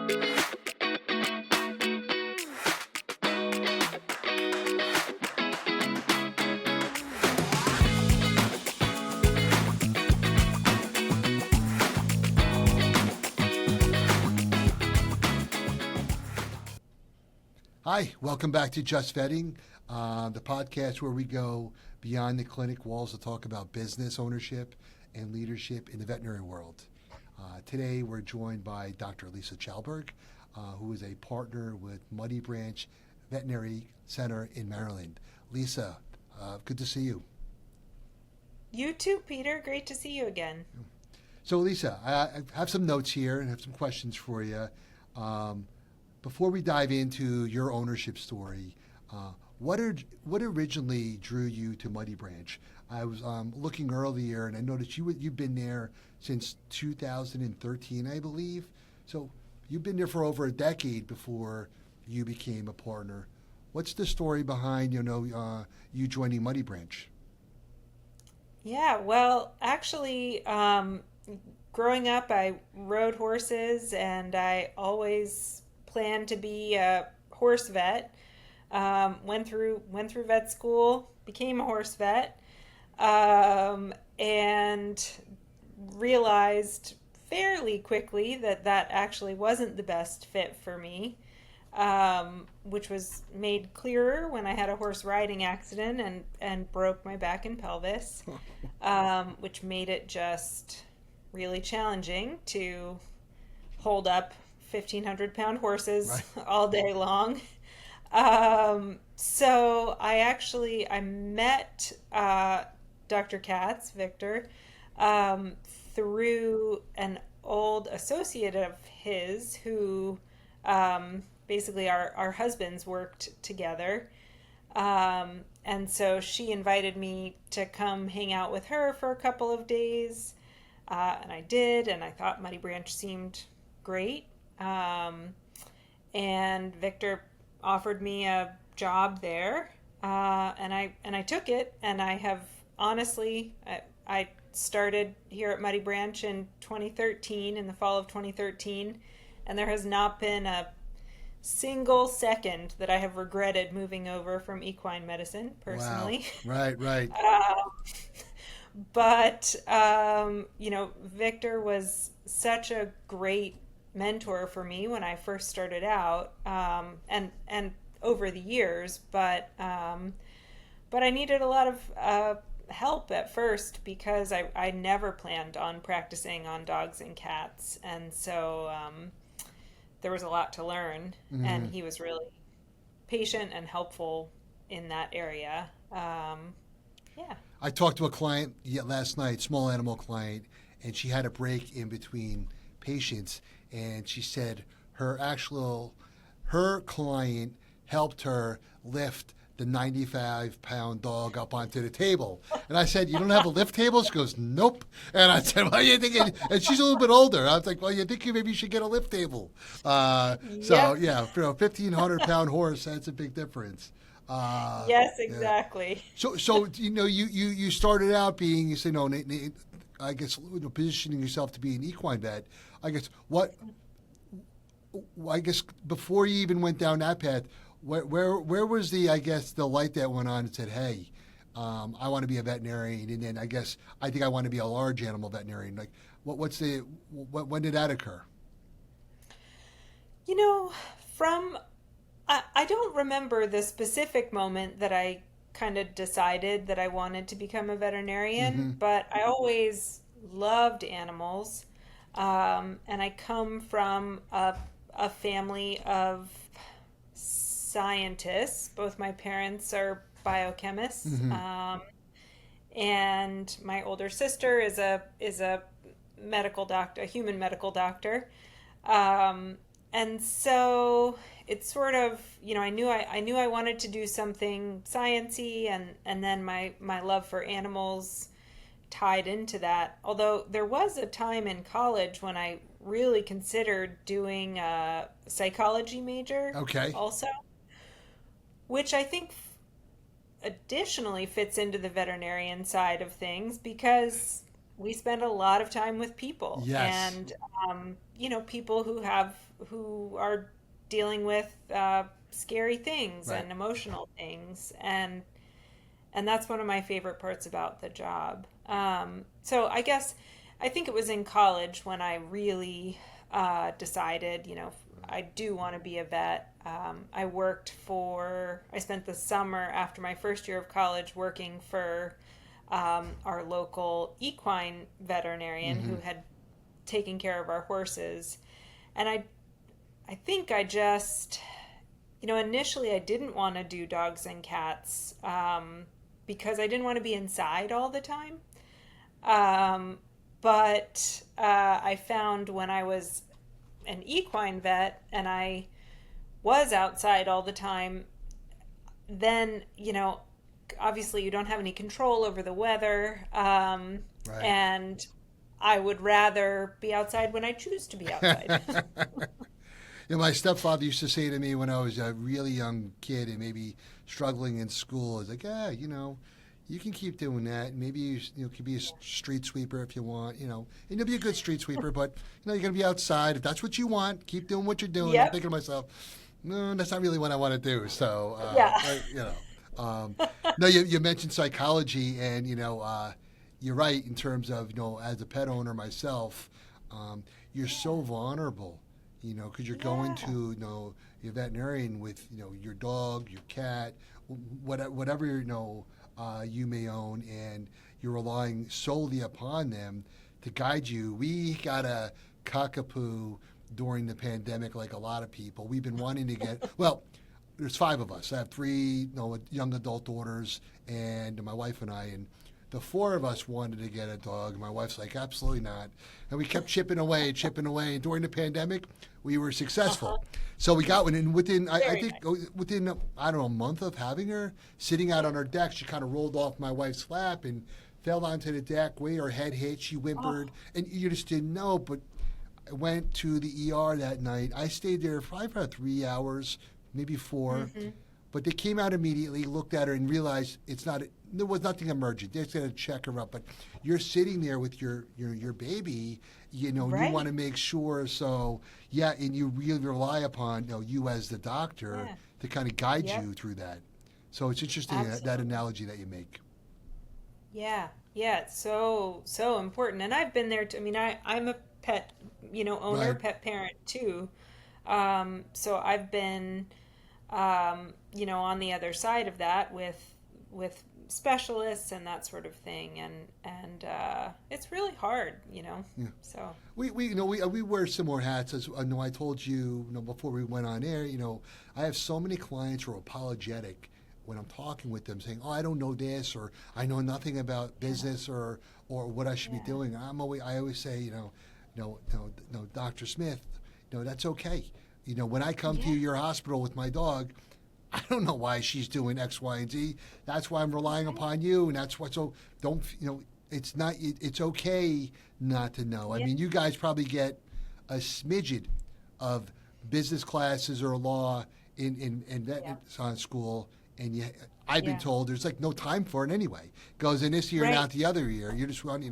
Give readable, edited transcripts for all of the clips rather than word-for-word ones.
Hi, welcome back to Just Vetting, the podcast where we go beyond the clinic walls to talk about business ownership and leadership in the veterinary world. Today we're joined by Dr. Lisa Challberg, who is a partner with Muddy Branch Veterinary Center in Maryland. Lisa, good to see you. You too, Peter. Great to see you again. So Lisa, I have some notes here and have some questions for you. Before we dive into your ownership story, what originally drew you to Muddy Branch? I was looking earlier, and I noticed you've been there since 2013, I believe. So you've been there for over a decade before you became a partner. What's the story behind you joining Muddy Branch? Yeah, well, actually, growing up, I rode horses, and I always planned to be a horse vet. Went through vet school, became a horse vet, and realized fairly quickly that actually wasn't the best fit for me, which was made clearer when I had a horse riding accident and broke my back and pelvis, which made it just really challenging to hold up 1,500-pound horses right. all day long. So I met Dr. Katz, Victor, through an old associate of his who basically our husbands worked together. And so she invited me to come hang out with her for a couple of days. And I did, and I thought Muddy Branch seemed great. And Victor offered me a job there, and I took it, and I have honestly, I started here at Muddy Branch in 2013, in the fall of 2013, and there has not been a single second that I have regretted moving over from equine medicine, personally. Wow. Right. But, Victor was such a great mentor for me when I first started out, and over the years, but I needed a lot of help at first because I never planned on practicing on dogs and cats, and so there was a lot to learn, mm-hmm. and he was really patient and helpful in that area. Yeah. I talked to a client last night, small animal client, and she had a break in between patients, and she said her client helped her lift the 95-pound dog up onto the table. And I said, "You don't have a lift table?" She goes, "Nope." And I said, "Well, you think?" And she's a little bit older. I was like, "Well, you think maybe you should get a lift table?" So yeah, for a 1,500-pound horse, that's a big difference. Yes, exactly. Yeah. So you started out being, you say, no, I guess positioning yourself to be an equine vet. I guess before you even went down that path, where was the light that went on and said, "Hey, I want to be a veterinarian," and then I think I want to be a large animal veterinarian. Like, when did that occur? I don't remember the specific moment that I kind of decided that I wanted to become a veterinarian, mm-hmm. but I always loved animals, and I come from a family of scientists. Both my parents are biochemists, mm-hmm. And my older sister is a medical doctor, a human medical doctor, and so it's sort of, I knew I wanted to do something sciencey, and then my love for animals tied into that. Although there was a time in college when I really considered doing a psychology major. Okay. Also, which I think additionally fits into the veterinarian side of things, because we spend a lot of time with people, Yes. and people who are dealing with scary things Right. and emotional things, and that's one of my favorite parts about the job. So I think it was in college when I really decided, I do want to be a vet. I spent the summer after my first year of college working for our local equine veterinarian Mm-hmm. who had taken care of our horses. And I think I just, initially I didn't want to do dogs and cats because I didn't want to be inside all the time. Um, but I found when I was an equine vet and I was outside all the time, then, obviously you don't have any control over the weather. Right. And I would rather be outside when I choose to be outside. My stepfather used to say to me when I was a really young kid and maybe struggling in school, "Is like, you can keep doing that. And maybe you could be a street sweeper if you want, and you'll be a good street sweeper. But you're gonna be outside if that's what you want. Keep doing what you're doing." I'm Yep. thinking to myself, no, that's not really what I want to do. So, Yeah. um, no, you mentioned psychology, and you're right in terms of as a pet owner myself, you're so vulnerable, because you're going Yeah. to your veterinarian with your dog, your cat, whatever you may own, and you're relying solely upon them to guide you. We got a cockapoo during the pandemic, like a lot of people. We've been wanting to get well. There's five of us. I have three young adult daughters, and my wife and I, and the four of us wanted to get a dog. My wife's like, absolutely not. And we kept chipping away, chipping away. And during the pandemic, we were Uh-huh. successful. So we got one. And within, I Very think, nice. within, I don't know, a month of having her sitting out on her deck, she kind of rolled off my wife's lap and fell onto the deck. Way her head hit. She Oh. whimpered. And you just didn't know. But I went to the ER that night. I stayed there for probably about 3 hours, maybe four. Hmm. But they came out immediately, looked at her, and realized there was nothing emergent. They're just going to check her up. But you're sitting there with your baby, and you want Right. to make sure. So yeah, and you really rely upon you as the doctor Yeah. to kind of guide Yep. you through that. So it's interesting that Absolutely. analogy that you make. Yeah. Yeah. It's so, so important. And I've been there too. I mean, I'm a pet, owner, Right. pet parent too. So I've been, on the other side of that with specialists and that sort of thing, and it's really hard, Yeah. So We wear similar hats. As I know, I told you, before we went on air. I have so many clients who are apologetic when I'm talking with them, saying, "Oh, I don't know this," or "I know nothing about yeah, business," or what I should be yeah, doing. I always say, no, no, no, Dr. Smith, that's okay. When I come to yeah, your hospital with my dog, I don't know why she's doing X, Y, and Z. That's why I'm relying right, upon you, and that's what. So don't it's not. It's okay not to know. I yeah, mean, you guys probably get a smidget of business classes or law in vet yeah, school, and I've been yeah, told there's like no time for it anyway. Goes in this year and right, out the other year. You just want,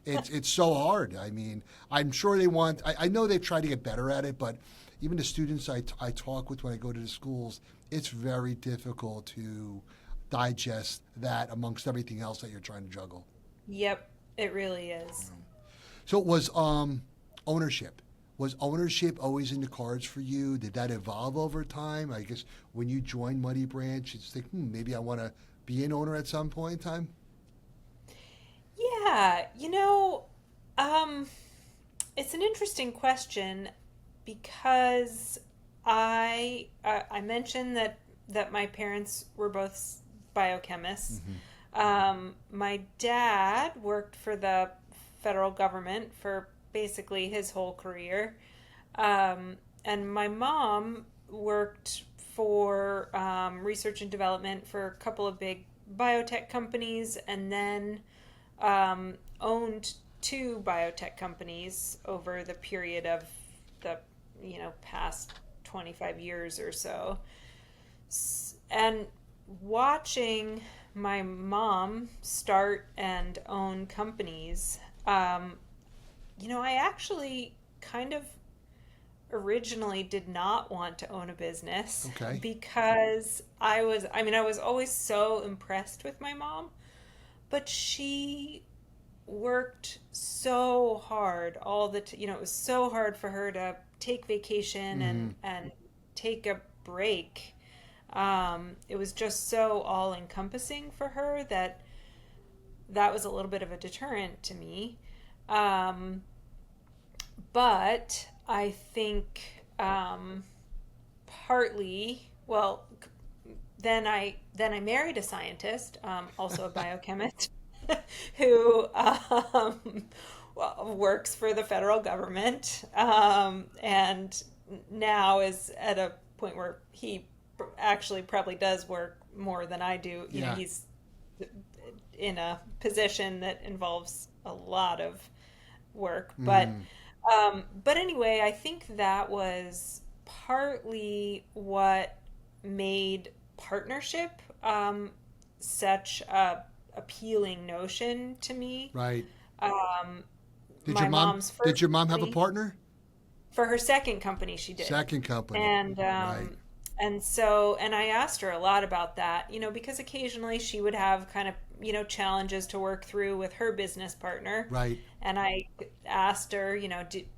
it's so hard. I mean, I'm sure they want. I know they've tried to get better at it, but even the students I talk with when I go to the schools, it's very difficult to digest that amongst everything else that you're trying to juggle. yep, it really is. So it was ownership. Was ownership always in the cards for you? Did that evolve over time? I guess when you joined Muddy Branch, you think, maybe I want to be an owner at some point in time. Yeah, um, it's an interesting question because I mentioned that my parents were both biochemists. Hmm. My dad worked for the federal government for basically his whole career, and my mom worked for research and development for a couple of big biotech companies, and then owned two biotech companies over the period of the past 25 years or so. And watching my mom start and own companies, um, I actually kind of originally did not want to own a business Okay. because I was always so impressed with my mom, but she worked so hard it was so hard for her to take vacation Mm-hmm. and take a break. It was just so all encompassing for her that that was a little bit of a deterrent to me. Um, but I think partly, well, then I married a scientist, also a biochemist, who works for the federal government, and now is at a point where he actually probably does work more than I do. Yeah. He's in a position that involves a lot of work, Mm-hmm. but anyway, I think that was partly what made partnership such a appealing notion to me. Right. Um, Did your my mom mom's did first your mom have a company, partner? for her second company, she did. Second company. And Right. I asked her a lot about that, because occasionally she would have kind of, challenges to work through with her business partner. Right. And I asked her,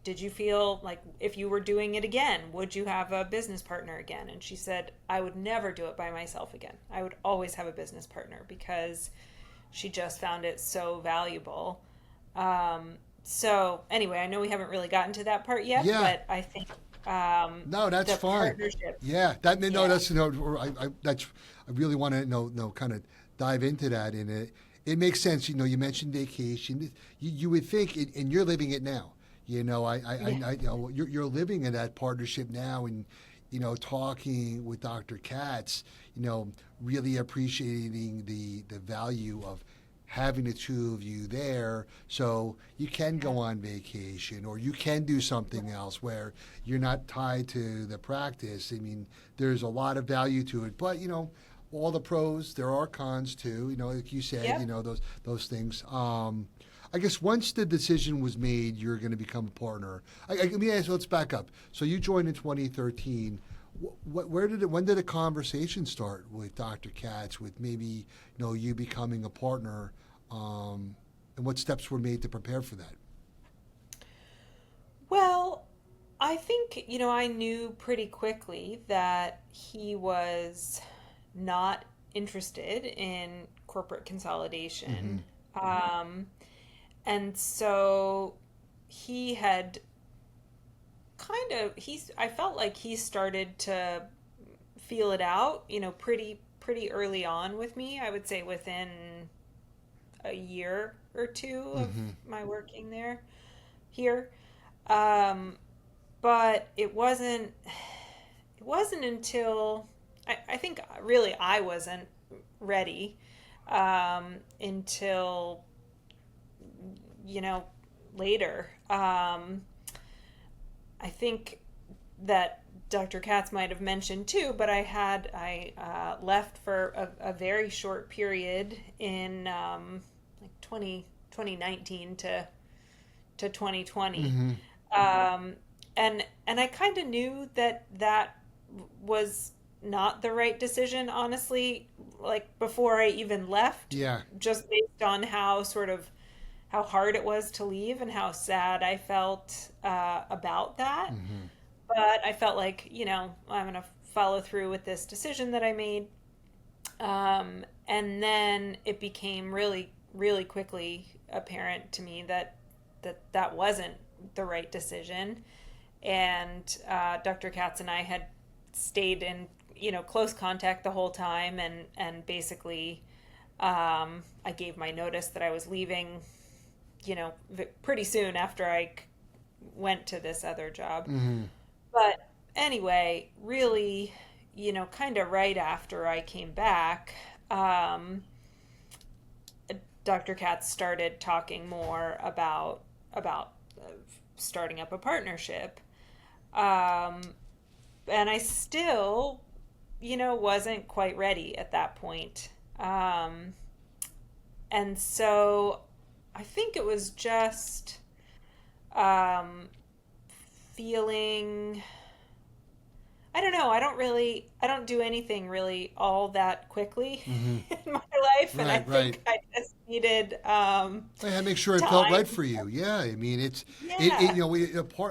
did you feel like if you were doing it again, would you have a business partner again? And she said, I would never do it by myself again. I would always have a business partner because she just found it so valuable. So anyway, I know we haven't really gotten to that part yet, Yeah. but I think No, that's the fine. partnership, Yeah, that no, yeah, that's I really want to kind of dive into that, and it makes sense. You mentioned vacation. You would think, and you're living it now. yeah, You're living in that partnership now, and talking with Dr. Katz, really appreciating the value of having the two of you there so you can yeah, go on vacation or you can do something else where you're not tied to the practice. I mean, there's a lot of value to it, but all the pros, there are cons too, like you said, yep. those things. I guess once the decision was made, you're going to become a partner. Let me ask, let's back up. So you joined in 2013. When did a conversation start with Dr. Katz with maybe you becoming a partner, and what steps were made to prepare for that? Well, I think, I knew pretty quickly that he was not interested in corporate Mm-hmm. consolidation. Um, and so he had I felt like he started to feel it out, pretty early on with me. I would say within a year or two of Mm-hmm. my working there here. Um, but it wasn't until I think really I wasn't ready until you know later. I think that Dr. Katz might have mentioned too, but I left for a very short period in like 2019 to 2020. Mm-hmm. Um, and I kind of knew that that was not the right decision, honestly, like before I even left, Yeah. just based on how hard it was to leave and how sad I felt about that. Mm-hmm. But I felt like, I'm going to follow through with this decision that I made. And then it became really, really quickly apparent to me that wasn't the right decision. And Dr. Katz and I had stayed in, close contact the whole time, and basically, I gave my notice that I was leaving, pretty soon after I went to this other job. Mm-hmm. But anyway, really, kind of right after I came back, Dr. Katz started talking more about starting up a partnership. Um, and I still, wasn't quite ready at that point. And so I think it was just um, feeling. I don't know. I don't do anything really all that quickly Hmm. in my life, and I Right, right. think I just needed I had to make sure it felt time. right for you. Yeah, I mean, Yeah,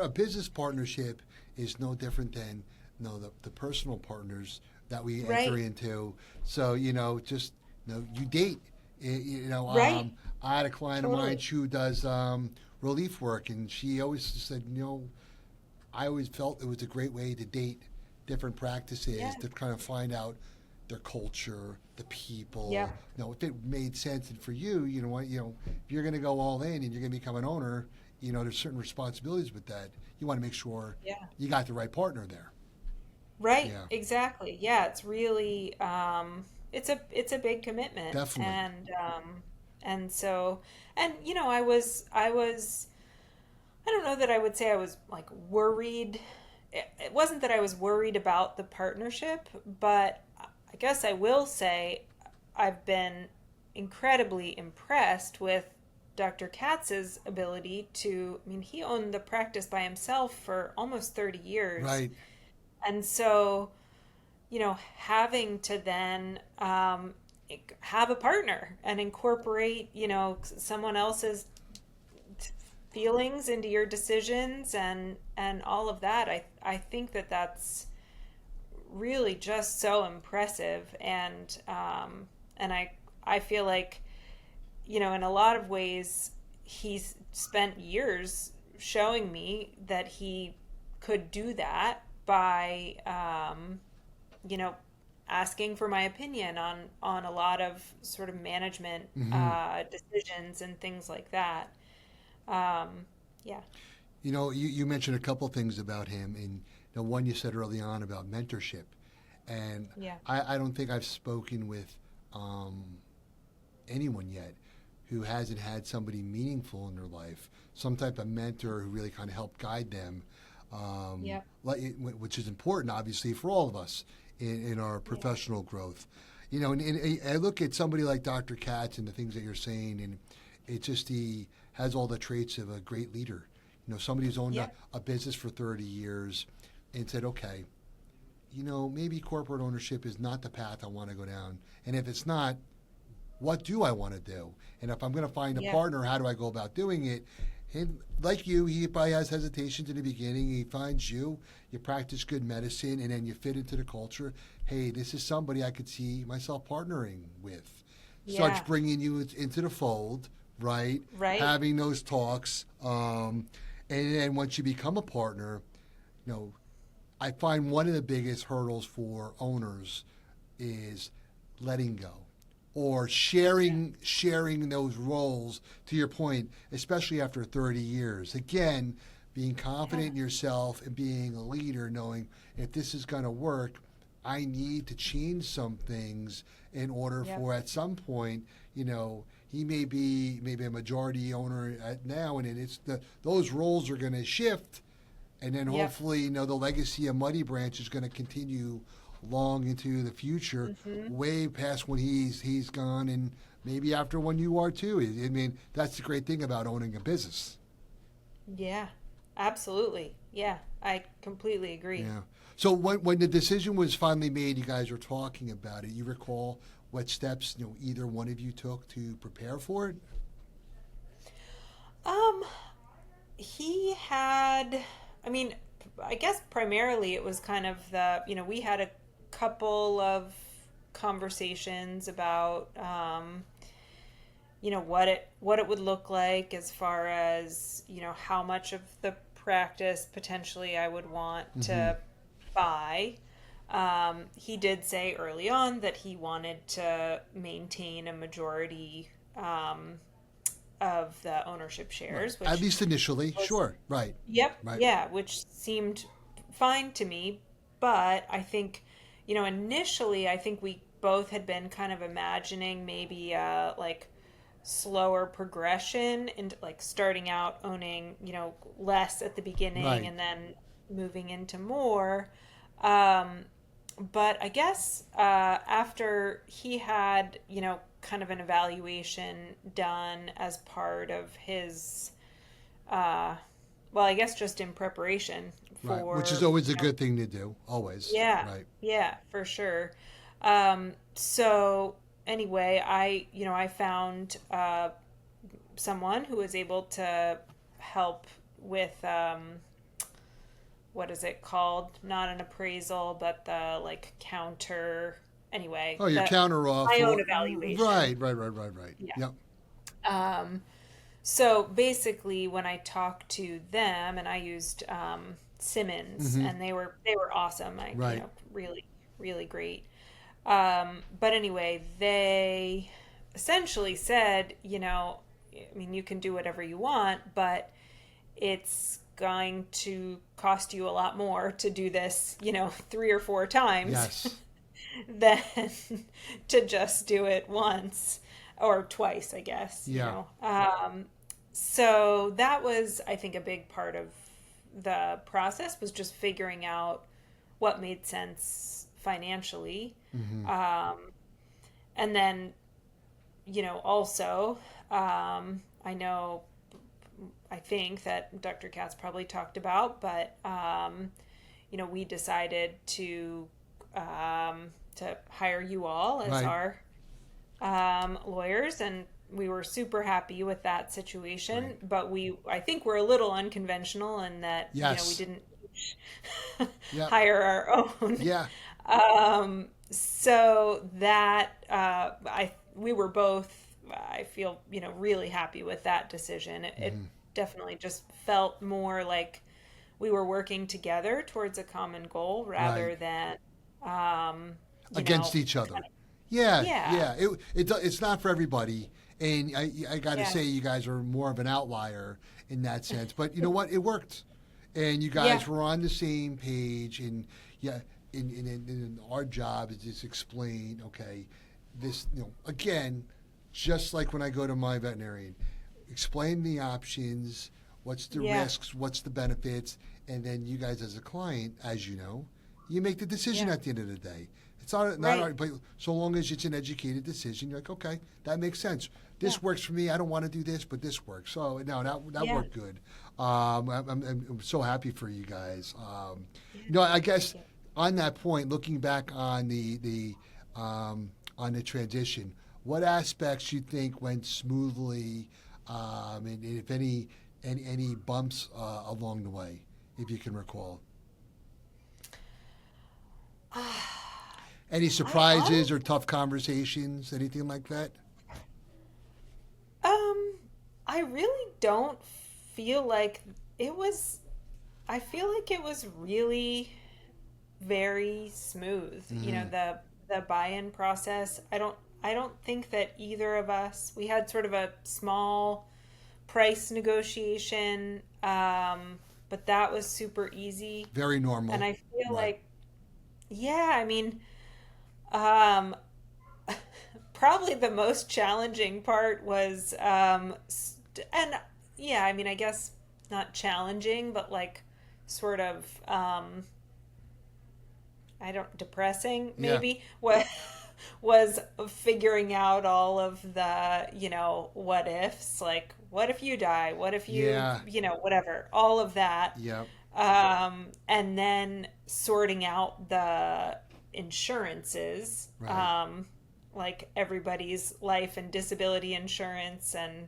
a business partnership is no different than the personal partners that we enter right, into. So just you date. right, I had a client of mine totally. who does relief work, and she always said, I always felt it was a great way to date different practices Yeah, to kind of find out their culture, the people. yeah, If it made sense, and for you, you know what, if you're going to go all in and you're going to become an owner, there's certain responsibilities with that. You want to make sure yeah. you got the right partner there. Right, Yeah, exactly. Yeah, it's really it's a big commitment, definitely. and so and I was I don't know that I would say I was like worried. It wasn't that I was worried about the partnership, but I guess I will say I've been incredibly impressed with Dr. Katz's ability to, I mean, he owned the practice by himself for almost 30 years. Right. And so, having to then have a partner and incorporate, someone else's feelings into your decisions and all of that, I think that that's really just so impressive, and I feel like, in a lot of ways he's spent years showing me that he could do that by you know asking for my opinion on a lot of sort of management Hmm. decisions and things like that. um, yeah, You mentioned a couple things about him, and one you said early on about mentorship, and yeah, I don't think I've spoken with um, anyone yet who hasn't had somebody meaningful in their life, some type of mentor who really kind of helped guide them, yeah, which is important, obviously, for all of us in our yeah, professional growth. And I look at somebody like Dr. Katz and the things that you're saying, and he has all the traits of a great leader. Somebody who's owned yeah, a business for 30 years and said, okay, maybe corporate ownership is not the path I want to go down. And if it's not, what do I want to do? And if I'm going to find a yeah, partner, how do I go about doing it? And like you, he probably has hesitations in the beginning. He finds you practice good medicine, and then you fit into the culture. Hey, this is somebody I could see myself partnering with. Starts yeah, bringing you into the fold, right? right, Having those talks. And then once you become a partner, you know, I find one of the biggest hurdles for owners is letting go or yeah, sharing those roles, to your point, especially after 30 years. Again, being yeah, confident in yourself and being a leader, knowing if this is going to work, I need to change some things in order yeah, for, at some point, he may be maybe a majority owner at now, and those roles are going to shift, and then yep, hopefully, the legacy of Muddy Branch is going to continue long into the future, hmm, way past when he's gone, and maybe after when you are too. I mean, that's the great thing about owning a business. yeah, absolutely, yeah, I completely agree. Yeah. So when the decision was finally made, you guys were talking about it. You recall what steps either one of you took to prepare for it? um he had, I mean, I guess primarily it was kind of we had a couple of conversations about what it would look like as far as, how much of the practice potentially I would want Mm-hmm. to buy. He did say early on that he wanted to maintain a majority of the ownership Right. shares, At which least initially, was, sure. Right. yep, Right. yeah, which seemed fine to me. But I think, initially, I think we both had been kind of imagining maybe like slower progression and like starting out owning, less at the beginning Right. and then moving into more. Um, but I guess after he had, kind of an evaluation done as part of his, uh, well, I guess just in preparation Right. Which is for, always a good thing to do. Always. yeah, Right. yeah, for sure. So anyway, I found someone who was able to help with what is it called? Not an appraisal, but the like counter. Anyway, Oh, your the counter my own offer. evaluation. Right. Yeah. Yep. Um, so basically, when I talked to them, and I used Simmons, Hmm. and they were awesome. Right. Really, really great. But anyway, they essentially said, I mean, you can do whatever you want, but it's going to cost you a lot more to do this, 3 or 4 times Yes. than to just do it once or twice, I guess, Yeah. So that was, I think, a big part of the process was just figuring out what made sense financially. Hmm. Um, and then, also, I know, I think that Dr. Katz probably talked about, but, we decided to hire you all as Right. our lawyers, and we were super happy with that situation. Right. But I think we're a little unconventional in that, we Yes. didn't Yep. hire our own. Yeah. So that we were both, I feel, really happy with that decision. It Hmm. definitely just felt more like we were working together towards a common goal Right. rather than, um, Against each kind other. of, Yeah. yeah, Yeah. It's not for everybody. And I got to yeah, say, you guys are more of an outlier in that sense. But you know what? It worked. And you yeah, guys were on the same page. And yeah, in our job is just explain, okay, this, again, just like when I go to my veterinarian, explain the options, what's the yeah, risks, what's the benefits, and then you guys as a client, as you know, you make the decision yeah, at the end of the day. It's not right, our, but so long as it's an educated decision, you're like, okay, that makes sense. yeah, This works for me. I don't want to do this, but this works. So no, that yeah, worked good. I'm so happy for you guys. yeah. I Thank guess you. on that point, looking back on on the transition, what aspects you think went smoothly, and if any bumps along the way, if you can recall, any I surprises honestly, or tough conversations, anything like that? um, I really don't feel like it was. I feel like it was really very smooth. Hmm. The buy-in process. I don't think that either of us, we had sort of a small price negotiation, but that was super easy. Very And normal, I feel right? like, yeah, I mean, um, probably the most challenging part was, and yeah, I mean, I guess not challenging, but like sort of, I don't, depressing Yeah, maybe, what was figuring out all of the, what ifs, like what if you die? What if yeah, whatever, all of that. yeah, And then sorting out the insurances, right. like everybody's life and disability insurance. And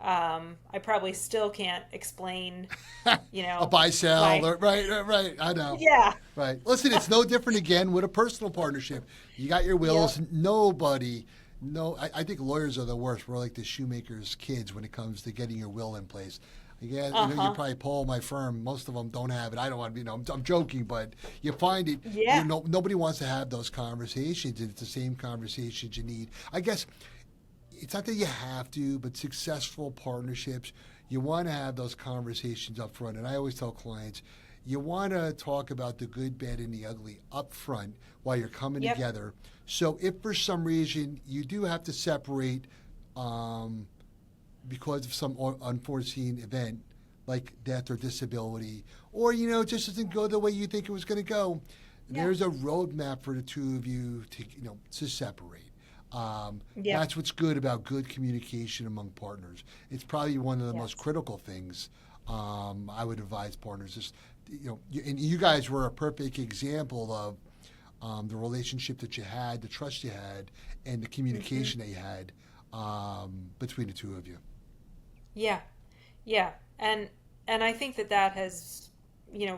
I probably still can't explain, A buy sell, my, right. I know. yeah, Right. Listen, it's no different again with a personal partnership. You got your wills. yep, Nobody, no, I think lawyers are the worst. We're like the shoemaker's kids when it comes to getting your will in place. Again, you uh-huh, probably poll my firm. Most of them don't have it. I don't want to be, I'm joking, but you find it, yeah, nobody wants to have those conversations, and it's the same conversations you need. I guess it's not that you have to, but successful partnerships, you want to have those conversations up front. And I always tell clients, you want to talk about the good, bad, and the ugly up front while you're coming yep, together. So if for some reason you do have to separate um, because of some unforeseen event like death or disability, or just doesn't go the way you think it was going to go, Yeah. there's a roadmap for the two of you to separate. Yeah. That's what's good about good communication among partners. It's probably one of the most Yes. critical things I would advise partners. Is and you guys were a perfect example of the relationship that you had, the trust you had, and the Hmm. communication that you had between the two of you. Yeah. Yeah. And I think that that has,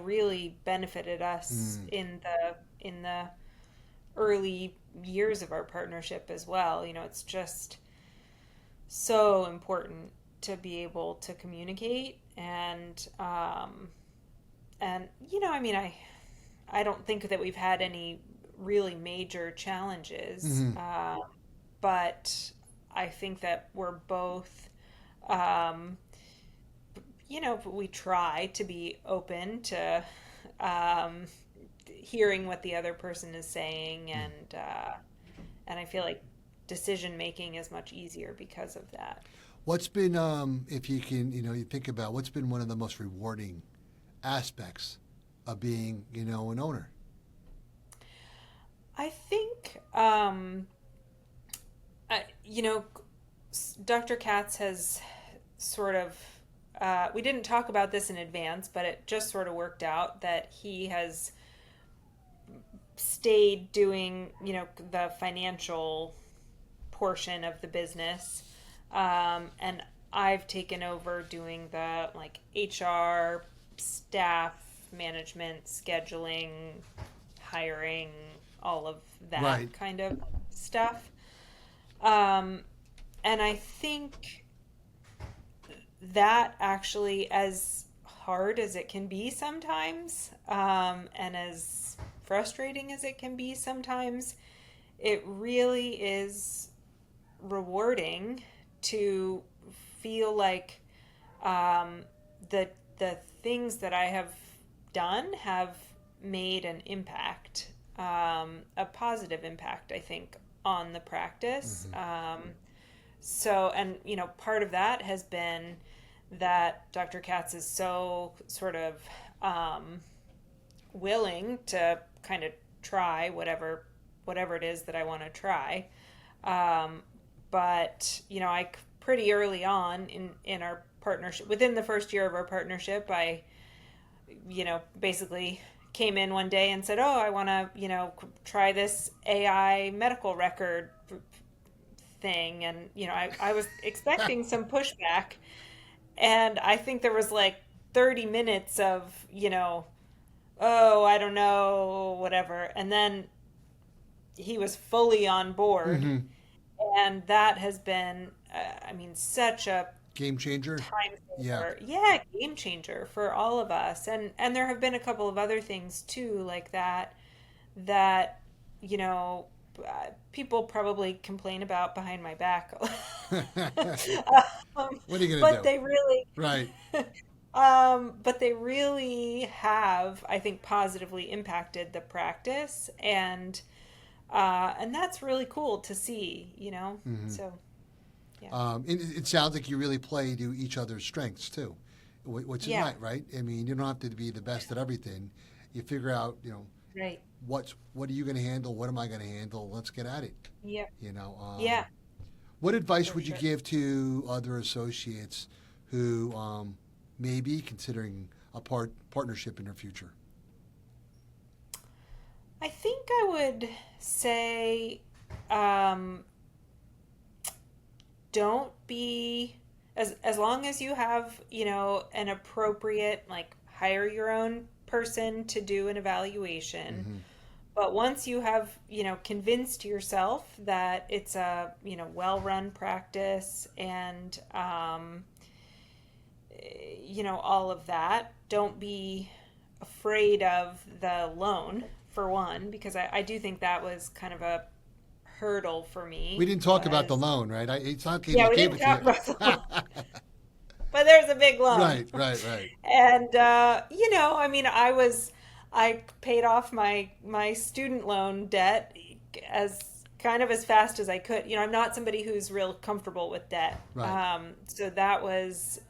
really benefited us Mm. in the early years of our partnership as well. It's just so important to be able to communicate and I mean, I don't think that we've had any really major challenges, Hmm. but I think that we're both, um, we try to be open to um, hearing what the other person is saying, and I feel like decision making is much easier because of that. What's been, if you can, you think about what's been one of the most rewarding aspects of being, an owner? I think, you know, Dr. Katz has sort of, we didn't talk about this in advance, but it just sort of worked out that he has stayed doing, the financial portion of the business. And I've taken over doing the like HR, staff management, scheduling, hiring, all of Right. that kind of stuff. Um, and I think that actually, as hard as it can be sometimes, and as frustrating as it can be sometimes, it really is rewarding to feel like um, the the things that I have done have made an impact, a positive impact, I think, on the practice. Hmm. So, and part of that has been that Dr. Katz is so sort of um, willing to kind of try whatever it is that I want to try. Um, but I pretty early on in our partnership, within the first year of our partnership, I basically came in one day and said, "Oh, I want to try this AI medical record thing," and I was expecting some pushback, and I think there was like 30 minutes of oh, I don't know, whatever, and then he was fully on board, Hmm. and that has been I mean, such a Game changer. time Yeah. saver. Yeah, game changer for all of us. And there have been a couple of other things too like that you know people probably complain about behind my back. um, What are you going to but do? they really Right. but they really have, I think, positively impacted the practice, and that's really cool to see. Hmm. So yeah. It sounds like you really play to each other's strengths too, which is Yeah, nice, right? I mean, you don't have to be the best at everything. You figure out, right. what are you going to handle? What am I going to handle? Let's get at it. Yeah. You know, Yeah, what advice for would you sure. give to other associates who may be considering a partnership in their future? I think I would say um, don't be, as long as you have, an appropriate, like, hire your own person to do an evaluation. Hmm. But once you have, convinced yourself that it's a, well-run practice and all of that, don't be afraid of the loan, for one, because I do think that was kind of a hurdle for We me. didn't talk about the Was loan, right? It's not they Yeah, just we gave didn't it to you. talk about the loan, but there's a big loan. Right, right, right. And I mean, I paid off my student loan debt as kind of as fast as I could. I'm not somebody who's real comfortable with debt. Right. So that was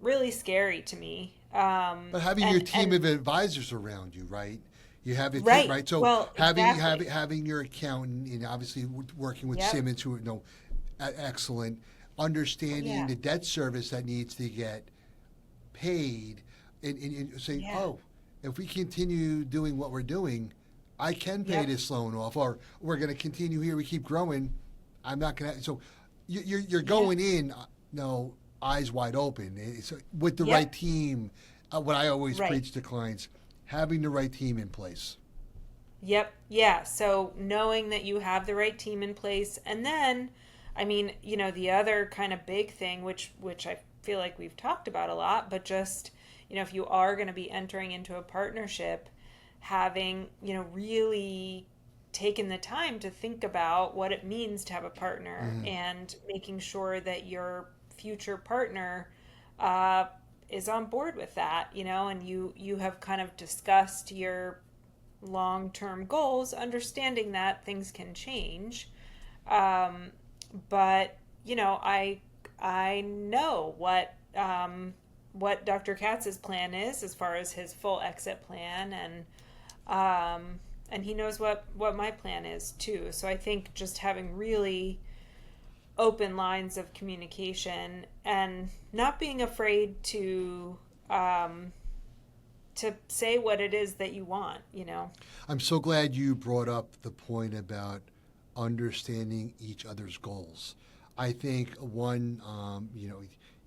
really scary to me. But having your team of advisors around you, right? You have a team, right. right? So Well, exactly. having your accountant and obviously working with Yep. Simmons, who excellent, understanding Yeah. the debt service that needs to get paid, and saying, Yeah. oh, if we continue doing what we're doing, I can pay Yep. this loan off, or we're going to continue here. We keep growing. I'm not going to. So you're Yeah. going in, eyes wide open. So with the right Yep. team, what I always Right. preach to clients, having the right team in place. Yep. Yeah. So knowing that you have the right team in place, and then, I mean, the other kind of big thing, which I feel like we've talked about a lot, but just, if you are going to be entering into a partnership, having, really taken the time to think about what it means to have a partner Mm-hmm. and making sure that your future partner uh, is on board with that, and you have kind of discussed your long-term goals, understanding that things can change. Um, but I know what Dr. Katz's plan is as far as his full exit plan, and he knows what my plan is too. So I think just having really open lines of communication and not being afraid um, to say what it is that you want. I'm so glad you brought up the point about understanding each other's goals. I think one,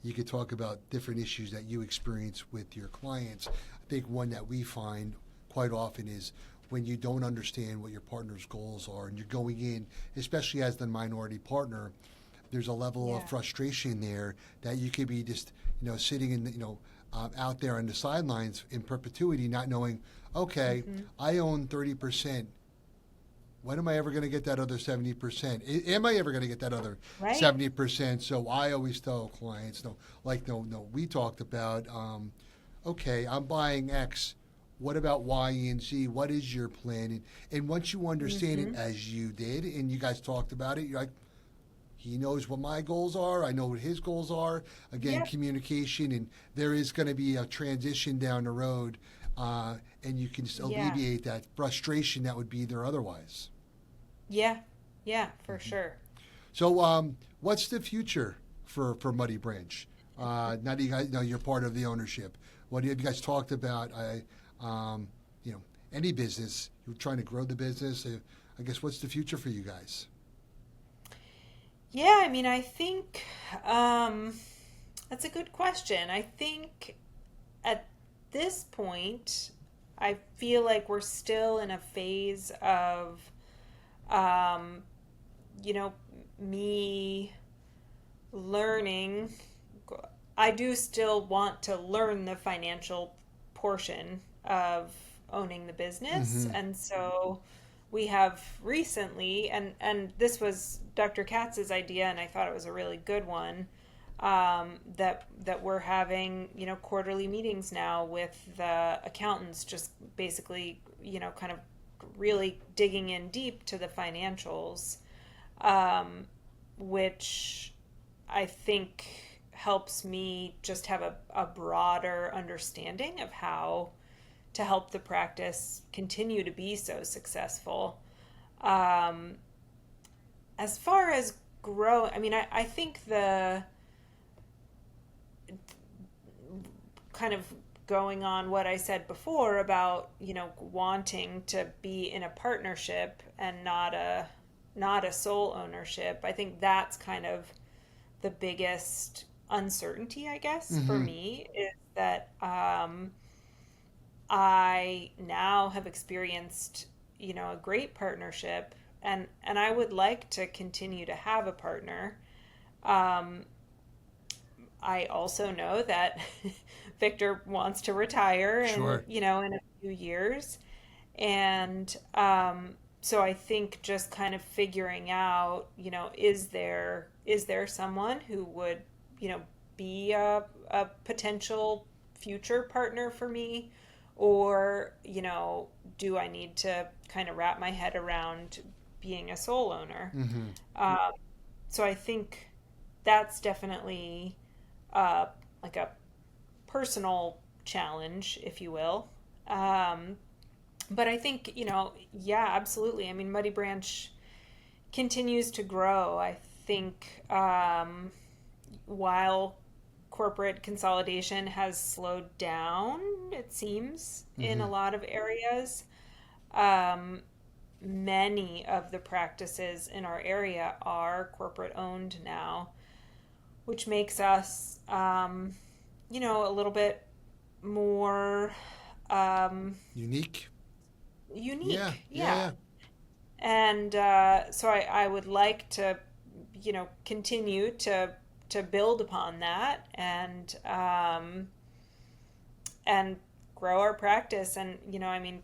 you could talk about different issues that you experience with your clients. I think one that we find quite often is when you don't understand what your partner's goals are and you're going in, especially as the minority partner, there's a level of Yeah. frustration there that you could be just, sitting in, out there on the sidelines in perpetuity, not knowing, okay, Hmm. I own 30%. When am I ever going to get that other 70%? Am I ever going to get that other Right. 70%? So I always tell clients, no, we talked about, okay, I'm buying X. What about Y and Z? What is your plan? And once you understand it Hmm. as you did, and you guys talked about it, you're like, he knows what my goals are. I know what his goals are. Again, Yep. communication, and there is going to be a transition down the road, and you can just Yeah. alleviate that frustration that would be there otherwise. Yeah. Yeah, for sure. So, what's the future for Muddy Branch? Now that you guys know you're part of the ownership, what have you guys talked about? Um, any business you're trying to grow the business. I guess what's the future for you guys? Yeah, I mean, I think that's a good question. I think at this point, I feel like we're still in a phase of, um, you know, me learning. I do still want to learn the financial portion of owning the business. Mm-hmm. And so we have recently, and this was Dr. Katz's idea, and I thought it was a really good one. That we're having, quarterly meetings now with the accountants, just basically, kind of really digging in deep to the financials, um, which I think helps me just have a broader understanding of how to help the practice continue to be so successful. Um, as far as grow, I mean, I think the kind of going on what I said before about, wanting to be in a partnership and not a sole ownership. I think that's kind of the biggest uncertainty, I guess, for Mm-hmm. me is that I now have experienced, a great partnership, and I would like to continue to have a partner. Um, I also know that Victor wants to retire Sure. in a few years. And so I think just kind of figuring out, is there someone who would, be a potential future partner for me? Or, do I need to kind of wrap my head around being a sole owner? Mm-hmm. Um, so I think that's definitely uh, like a personal challenge, if you will. But I think, yeah, absolutely. I mean, Muddy Branch continues to grow. I think while corporate consolidation has slowed down, it seems, in a lot of areas, um, many of the practices in our area are corporate owned now, which makes us, a little bit more Unique. Yeah, unique. yeah, Yeah. yeah. And so I would like to, continue to build upon that and grow our practice. And I mean,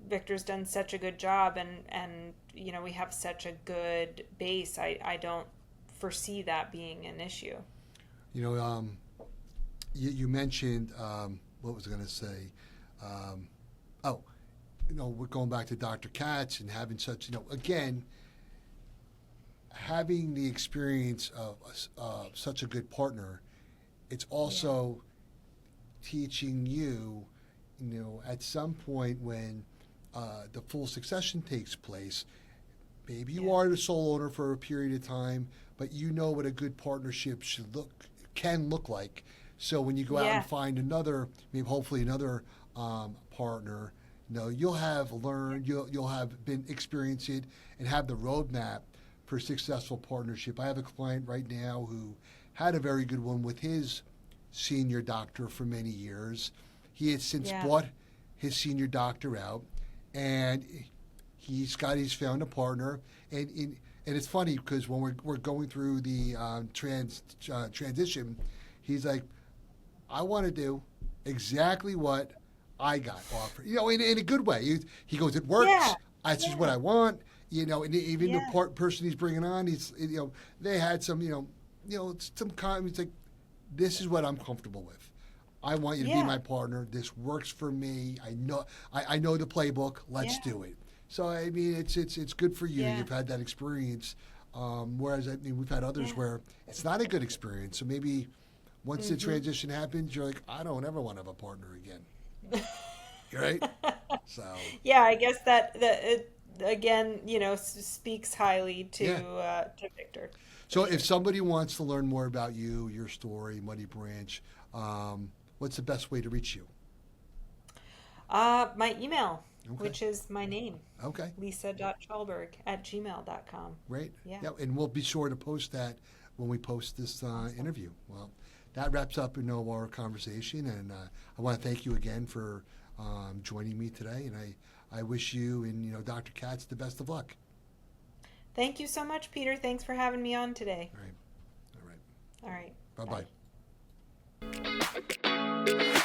Victor's done such a good job, and we have such a good base. I don't foresee that being an issue. You know, you mentioned what was I going to say? Um, oh, we're going back to Dr. Katz and having such, again, having the experience of such a good partner. It's also teaching you, at some point when the full succession takes place, maybe you are the sole owner for a period of time, but you know what a good partnership can look like. So when you go out and find another, maybe hopefully another partner, you'll have learned, you'll have been experienced it, and have the roadmap for successful partnership. I have a client right now who had a very good one with his senior doctor for many years. He has since bought his senior doctor out, and he's found a partner. And it's funny because when we're going through the transition, he's like, I want to do exactly what I got offered, in a good way. He goes, it works. That's just what I want, and even the person he's bringing on, they had some, some kind, it's like, this is what I'm comfortable with. I want you to be my partner. This works for me. I know the playbook. Let's do it. So, I mean, it's good for you. Yeah. You've had that experience. Whereas, we've had others where it's not a good experience. So maybe once the transition happens, you're like, I don't ever want to have a partner again. Right? So. Yeah, I guess that it again, speaks highly to Victor. For So sure. if somebody wants to learn more about you, your story, Muddy Branch, what's the best way to reach you? My email, Okay. which is my name, Okay. lisa.challberg@gmail.com. Great. Yeah. And we'll be sure to post that when we post this interview. Well, that wraps up our conversation, and I want to thank you again for joining me today, and I wish you and Dr. Katz the best of luck. Thank you so much, Peter. Thanks for having me on today. All right. All right. All right. Bye-bye. Bye.